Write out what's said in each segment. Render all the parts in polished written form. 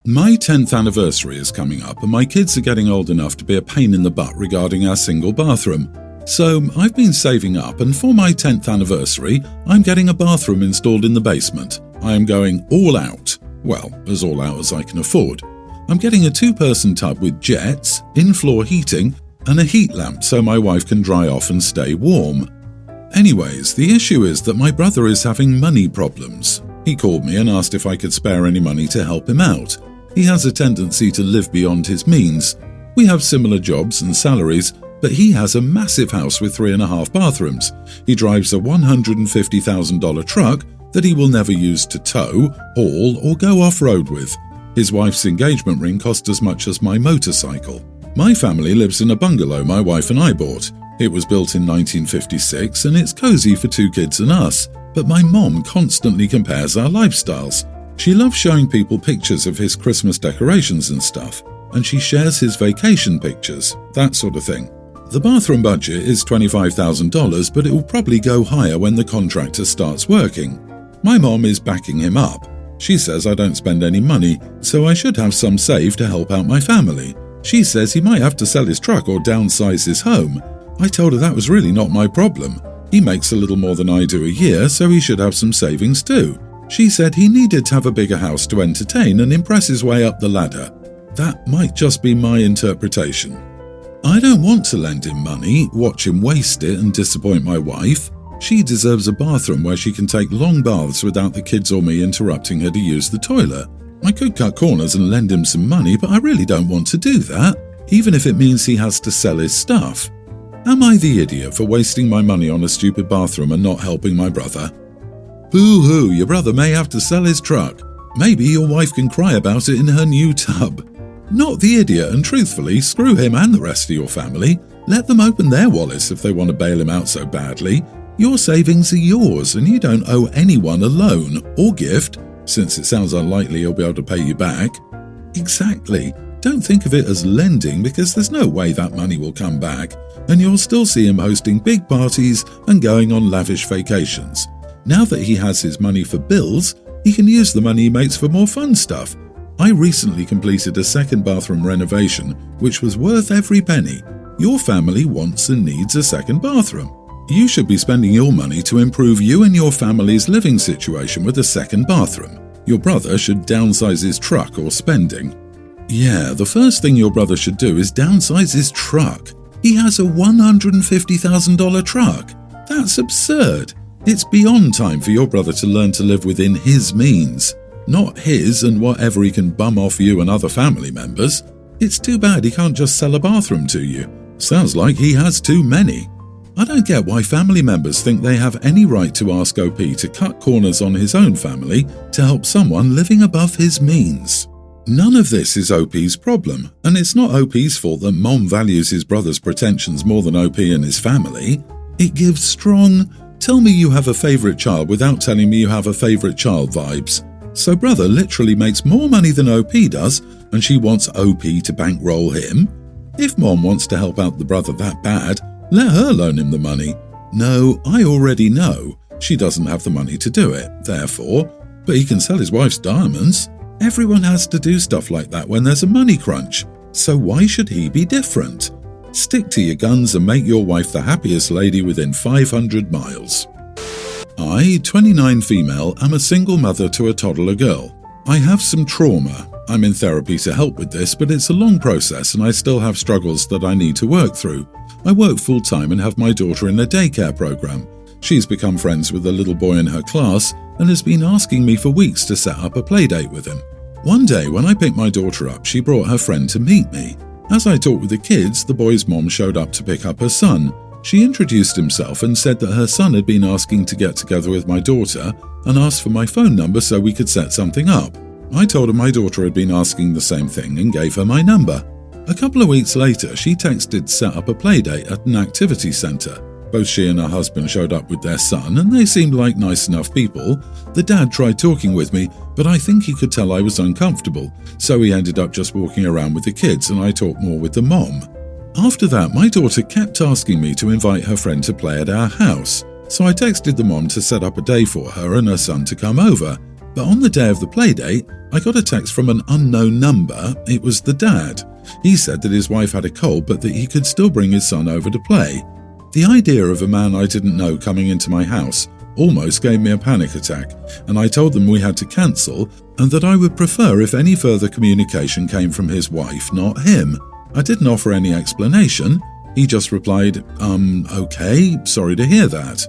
My 10th anniversary is coming up and my kids are getting old enough to be a pain in the butt regarding our single bathroom. So I've been saving up, and for my 10th anniversary, I'm getting a bathroom installed in the basement. I am going all out. Well, as all out as I can afford. I'm getting a 2-person tub with jets, in-floor heating, and a heat lamp so my wife can dry off and stay warm. Anyways, the issue is that my brother is having money problems. He called me and asked if I could spare any money to help him out. He has a tendency to live beyond his means. We have similar jobs and salaries, but he has a massive house with 3.5 bathrooms. He drives a $150,000 truck that he will never use to tow, haul, or go off-road with. His wife's engagement ring cost as much as my motorcycle. My family lives in a bungalow my wife and I bought. It was built in 1956 and it's cozy for 2 kids and us, but my mom constantly compares our lifestyles. She loves showing people pictures of his Christmas decorations and stuff, and she shares his vacation pictures, that sort of thing. The bathroom budget is $25,000, but it will probably go higher when the contractor starts working. My mom is backing him up. She says I don't spend any money, so I should have some saved to help out my family. She says he might have to sell his truck or downsize his home. I told her that was really not my problem. He makes a little more than I do a year, so he should have some savings too. She said he needed to have a bigger house to entertain and impress his way up the ladder. That might just be my interpretation. I don't want to lend him money, watch him waste it and disappoint my wife. She deserves a bathroom where she can take long baths without the kids or me interrupting her to use the toilet. I could cut corners and lend him some money, but I really don't want to do that, even if it means he has to sell his stuff. Am I the idiot for wasting my money on a stupid bathroom and not helping my brother? Boo-hoo, your brother may have to sell his truck. Maybe your wife can cry about it in her new tub. Not the idiot, and truthfully, screw him and the rest of your family. Let them open their wallets if they want to bail him out so badly. Your savings are yours and you don't owe anyone a loan or gift, since it sounds unlikely he'll be able to pay you back. Exactly. Don't think of it as lending because there's no way that money will come back, and you'll still see him hosting big parties and going on lavish vacations. Now that he has his money for bills, he can use the money he makes for more fun stuff. I recently completed a 2nd bathroom renovation, which was worth every penny. Your family wants and needs a 2nd bathroom. You should be spending your money to improve you and your family's living situation with a 2nd bathroom. Your brother should downsize his truck or spending. Yeah, the first thing your brother should do is downsize his truck. He has a $150,000 truck. That's absurd. It's beyond time for your brother to learn to live within his means, not his and whatever he can bum off you and other family members. It's too bad he can't just sell a bathroom to you. Sounds like he has too many. I don't get why family members think they have any right to ask OP to cut corners on his own family to help someone living above his means. None of this is OP's problem, and it's not OP's fault that Mom values his brother's pretensions more than OP and his family. It gives strong, tell me you have a favourite child without telling me you have a favourite child vibes. So brother literally makes more money than OP does, and she wants OP to bankroll him? If Mom wants to help out the brother that bad, let her loan him the money. No, I already know. She doesn't have the money to do it, therefore, but he can sell his wife's diamonds. Everyone has to do stuff like that when there's a money crunch, so why should he be different? Stick to your guns and make your wife the happiest lady within 500 miles. I, 29 female, am a single mother to a toddler girl. I have some trauma. I'm in therapy to help with this, but it's a long process and I still have struggles that I need to work through. I work full-time and have my daughter in a daycare program. She's become friends with a little boy in her class and has been asking me for weeks to set up a playdate with him. One day when I picked my daughter up, she brought her friend to meet me. As I talked with the kids, the boy's mom showed up to pick up her son. She introduced himself and said that her son had been asking to get together with my daughter and asked for my phone number so we could set something up. I told her my daughter had been asking the same thing and gave her my number. A couple of weeks later, she texted to set up a playdate at an activity centre. Both she and her husband showed up with their son and they seemed like nice enough people. The dad tried talking with me, but I think he could tell I was uncomfortable, so he ended up just walking around with the kids and I talked more with the mom. After that, my daughter kept asking me to invite her friend to play at our house, so I texted the mom to set up a day for her and her son to come over. But on the day of the playdate, I got a text from an unknown number. It was the dad. He said that his wife had a cold but that he could still bring his son over to play. The idea of a man I didn't know coming into my house almost gave me a panic attack, and I told them we had to cancel and that I would prefer if any further communication came from his wife, not him. I didn't offer any explanation. He just replied, okay, sorry to hear that.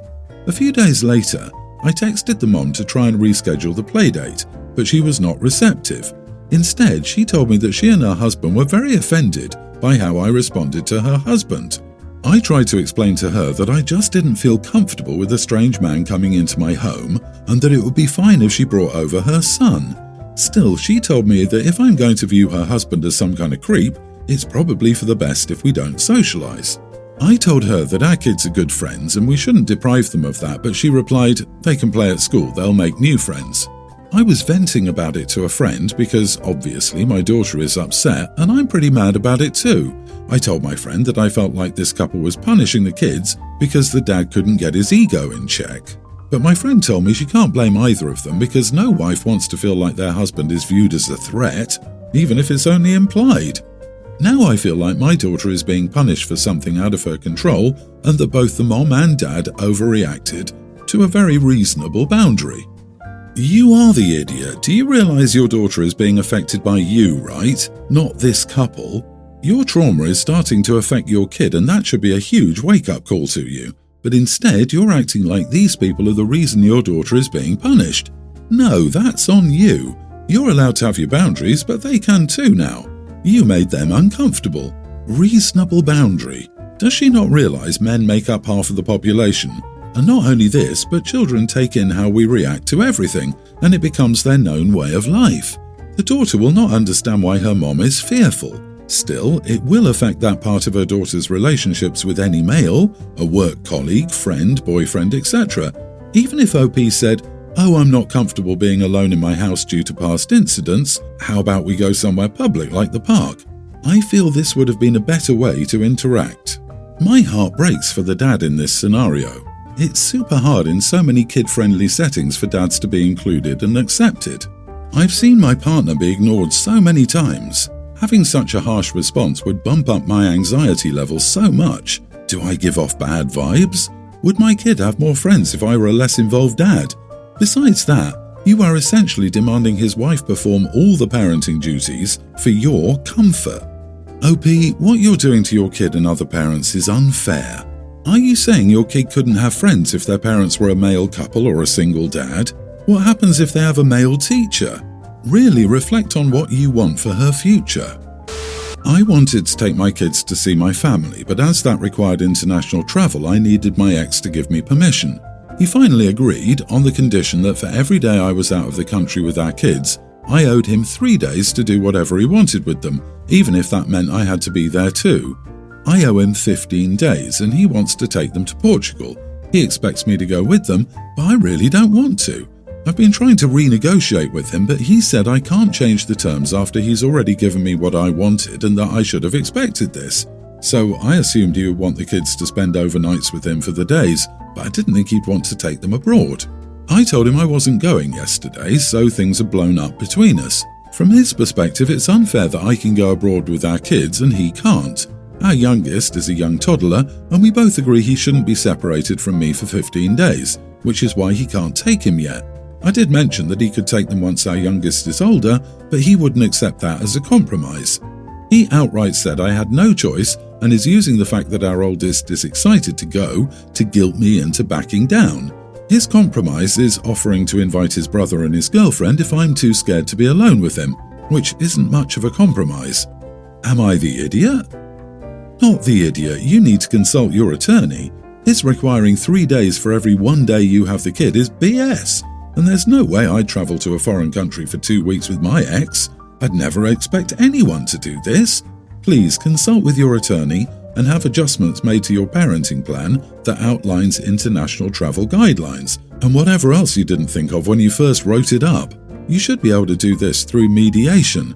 A few days later, I texted the mom to try and reschedule the playdate, but she was not receptive. Instead, she told me that she and her husband were very offended by how I responded to her husband. I tried to explain to her that I just didn't feel comfortable with a strange man coming into my home and that it would be fine if she brought over her son. Still, she told me that if I'm going to view her husband as some kind of creep, it's probably for the best if we don't socialize. I told her that our kids are good friends and we shouldn't deprive them of that, but she replied, they can play at school, they'll make new friends. I was venting about it to a friend because obviously my daughter is upset and I'm pretty mad about it too. I told my friend that I felt like this couple was punishing the kids because the dad couldn't get his ego in check. But my friend told me she can't blame either of them because no wife wants to feel like their husband is viewed as a threat, even if it's only implied. Now I feel like my daughter is being punished for something out of her control and that both the mom and dad overreacted to a very reasonable boundary. You are the idiot. Do you realize your daughter is being affected by you, right? Not this couple. Your trauma is starting to affect your kid and that should be a huge wake-up call to you. But instead, you're acting like these people are the reason your daughter is being punished. No, that's on you. You're allowed to have your boundaries, but they can too now. You made them uncomfortable. Reasonable boundary. Does she not realize men make up half of the population? And not only this, but children take in how we react to everything, and it becomes their known way of life. The daughter will not understand why her mom is fearful. Still, it will affect that part of her daughter's relationships with any male, a work colleague, friend, boyfriend, etc. Even if OP said, oh, I'm not comfortable being alone in my house due to past incidents, how about we go somewhere public like the park? I feel this would have been a better way to interact. My heart breaks for the dad in this scenario. It's super hard in so many kid-friendly settings for dads to be included and accepted. I've seen my partner be ignored so many times. Having such a harsh response would bump up my anxiety levels so much. Do I give off bad vibes? Would my kid have more friends if I were a less involved dad? Besides that, you are essentially demanding his wife perform all the parenting duties for your comfort. OP, what you're doing to your kid and other parents is unfair. Are you saying your kid couldn't have friends if their parents were a male couple or a single dad? What happens if they have a male teacher? Really reflect on what you want for her future. I wanted to take my kids to see my family, but as that required international travel, I needed my ex to give me permission. He finally agreed on the condition that for every day I was out of the country with our kids, I owed him 3 days to do whatever he wanted with them, even if that meant I had to be there too. I owe him 15 days and he wants to take them to Portugal. He expects me to go with them, but I really don't want to. I've been trying to renegotiate with him, but he said I can't change the terms after he's already given me what I wanted and that I should have expected this. So I assumed he would want the kids to spend overnights with him for the days, but I didn't think he'd want to take them abroad. I told him I wasn't going yesterday, so things have blown up between us. From his perspective, it's unfair that I can go abroad with our kids and he can't. Our youngest is a young toddler, and we both agree he shouldn't be separated from me for 15 days, which is why he can't take him yet. I did mention that he could take them once our youngest is older, but he wouldn't accept that as a compromise. He outright said I had no choice and is using the fact that our oldest is excited to go to guilt me into backing down. His compromise is offering to invite his brother and his girlfriend if I'm too scared to be alone with him, which isn't much of a compromise. Am I the idiot? Not the idiot, you need to consult your attorney. His requiring 3 days for every 1 day you have the kid is BS, and there's no way I'd travel to a foreign country for 2 weeks with my ex. I'd never expect anyone to do this. Please consult with your attorney and have adjustments made to your parenting plan that outlines international travel guidelines and whatever else you didn't think of when you first wrote it up. You should be able to do this through mediation.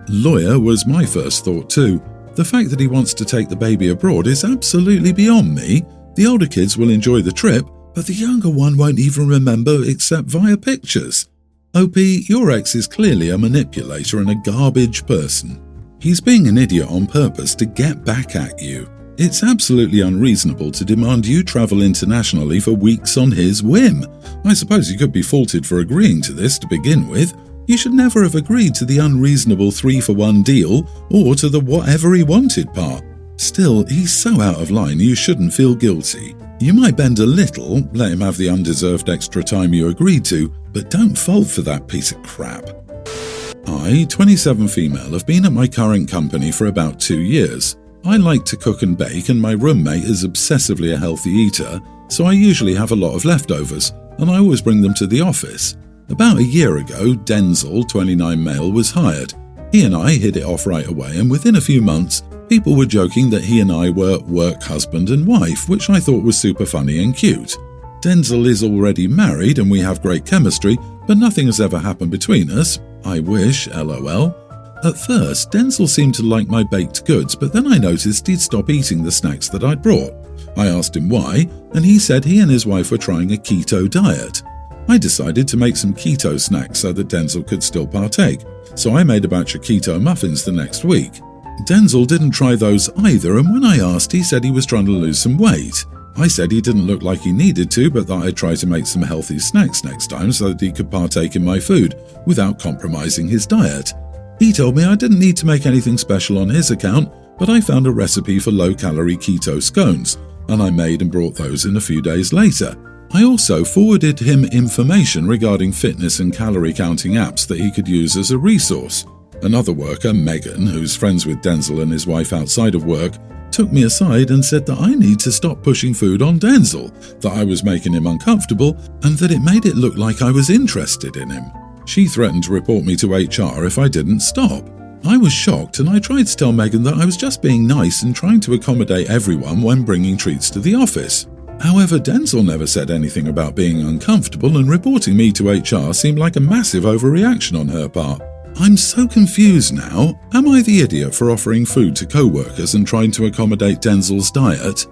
Lawyer was my first thought too. The fact that he wants to take the baby abroad is absolutely beyond me. The older kids will enjoy the trip, but the younger one won't even remember except via pictures. OP, your ex is clearly a manipulator and a garbage person. He's being an idiot on purpose to get back at you. It's absolutely unreasonable to demand you travel internationally for weeks on his whim. I suppose you could be faulted for agreeing to this to begin with. You should never have agreed to the unreasonable 3-for-1 deal or to the whatever he wanted part. Still, he's so out of line you shouldn't feel guilty. You might bend a little, let him have the undeserved extra time you agreed to, but don't fold for that piece of crap. I, 27 female, have been at my current company for about 2 years. I like to cook and bake, and my roommate is obsessively a healthy eater, so I usually have a lot of leftovers, and I always bring them to the office. About a year ago, Denzel, 29 male, was hired. He and I hit it off right away, and within a few months, people were joking that he and I were work husband and wife, which I thought was super funny and cute. Denzel is already married and we have great chemistry, but nothing has ever happened between us. I wish, lol. At first, Denzel seemed to like my baked goods, but then I noticed he'd stop eating the snacks that I'd brought. I asked him why, and he said he and his wife were trying a keto diet. I decided to make some keto snacks so that Denzel could still partake, so I made a batch of keto muffins the next week. Denzel didn't try those either, and when I asked, he said he was trying to lose some weight. I said he didn't look like he needed to, but that I'd try to make some healthy snacks next time so that he could partake in my food without compromising his diet. He told me I didn't need to make anything special on his account, but I found a recipe for low-calorie keto scones, and I made and brought those in a few days later. I also forwarded him information regarding fitness and calorie counting apps that he could use as a resource. Another worker, Megan, who's friends with Denzel and his wife outside of work, took me aside and said that I need to stop pushing food on Denzel, that I was making him uncomfortable, and that it made it look like I was interested in him. She threatened to report me to HR if I didn't stop. I was shocked and I tried to tell Megan that I was just being nice and trying to accommodate everyone when bringing treats to the office. However, Denzel never said anything about being uncomfortable, and reporting me to HR seemed like a massive overreaction on her part. I'm so confused now. Am I the idiot for offering food to co-workers and trying to accommodate Denzel's diet?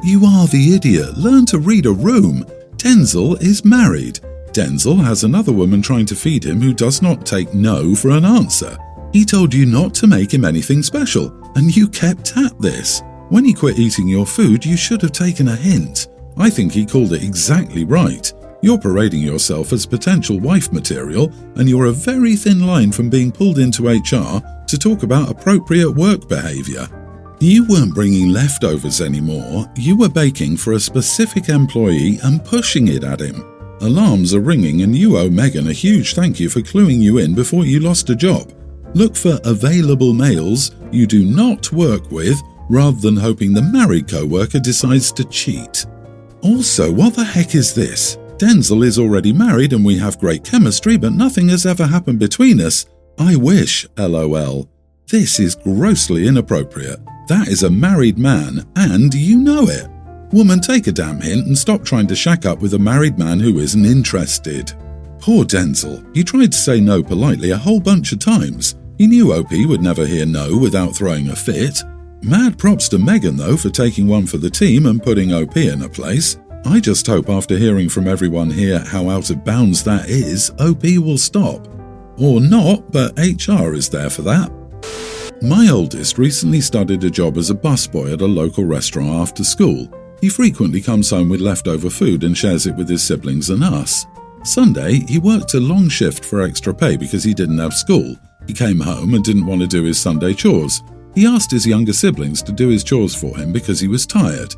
You are the idiot. Learn to read a room. Denzel is married. Denzel has another woman trying to feed him who does not take no for an answer. He told you not to make him anything special, and you kept at this. When he quit eating your food, you should have taken a hint. I think he called it exactly right. You're parading yourself as potential wife material, and you're a very thin line from being pulled into HR to talk about appropriate work behavior. You weren't bringing leftovers anymore. You were baking for a specific employee and pushing it at him. Alarms are ringing, and you owe Megan a huge thank you for cluing you in before you lost a job. Look for available males you do not work with, rather than hoping the married co-worker decides to cheat. Also, what the heck is this? Denzel is already married and we have great chemistry, but nothing has ever happened between us. I wish, lol. This is grossly inappropriate. That is a married man, and you know it. Woman, take a damn hint and stop trying to shack up with a married man who isn't interested. Poor Denzel. He tried to say no politely a whole bunch of times. He knew OP would never hear no without throwing a fit. Mad props to Megan, though, for taking one for the team and putting OP in a place. I just hope after hearing from everyone here how out of bounds that is, OP will stop. Or not, but HR is there for that. My oldest recently started a job as a busboy at a local restaurant after school. He frequently comes home with leftover food and shares it with his siblings and us. Sunday, he worked a long shift for extra pay because he didn't have school. He came home and didn't want to do his Sunday chores. He asked his younger siblings to do his chores for him because he was tired.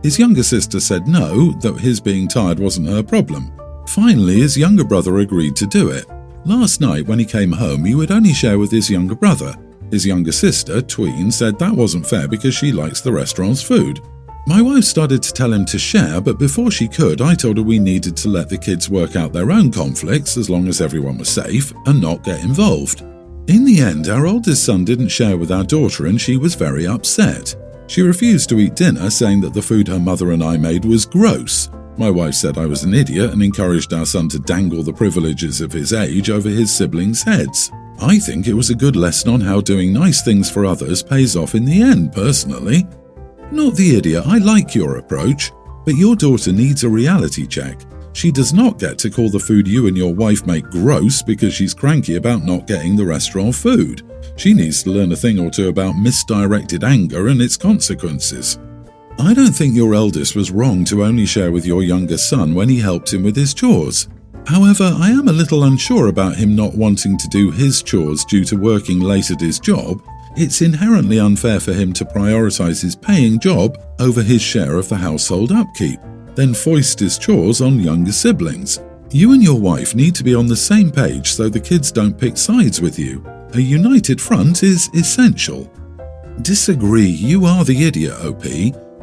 His younger sister said no, that his being tired wasn't her problem. Finally, his younger brother agreed to do it. Last night when he came home, he would only share with his younger brother. His younger sister, Tween, said that wasn't fair because she likes the restaurant's food. My wife started to tell him to share, but before she could, I told her we needed to let the kids work out their own conflicts as long as everyone was safe and not get involved. In the end, our oldest son didn't share with our daughter and she was very upset. She refused to eat dinner, saying that the food her mother and I made was gross. My wife said I was an idiot and encouraged our son to dangle the privileges of his age over his siblings' heads. I think it was a good lesson on how doing nice things for others pays off in the end, personally. Not the idiot, I like your approach, but your daughter needs a reality check. She does not get to call the food you and your wife make gross because she's cranky about not getting the restaurant food. She needs to learn a thing or two about misdirected anger and its consequences. I don't think your eldest was wrong to only share with your younger son when he helped him with his chores. However, I am a little unsure about him not wanting to do his chores due to working late at his job. It's inherently unfair for him to prioritize his paying job over his share of the household upkeep, then foist his chores on younger siblings. You and your wife need to be on the same page so the kids don't pick sides with you. A united front is essential. Disagree, you are the idiot, OP.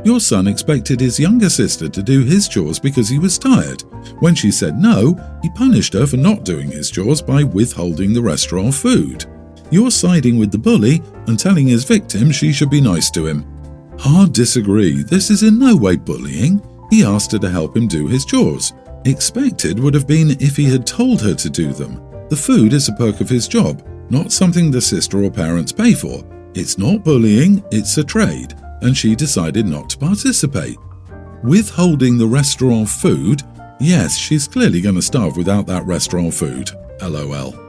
Your son expected his younger sister to do his chores because he was tired. When she said no, he punished her for not doing his chores by withholding the restaurant food. You're siding with the bully and telling his victim she should be nice to him. Hard disagree, this is in no way bullying. He asked her to help him do his chores. Expected would have been if he had told her to do them. The food is a perk of his job, not something the sister or parents pay for. It's not bullying, it's a trade, and she decided not to participate. Withholding the restaurant food? Yes, she's clearly going to starve without that restaurant food. LOL.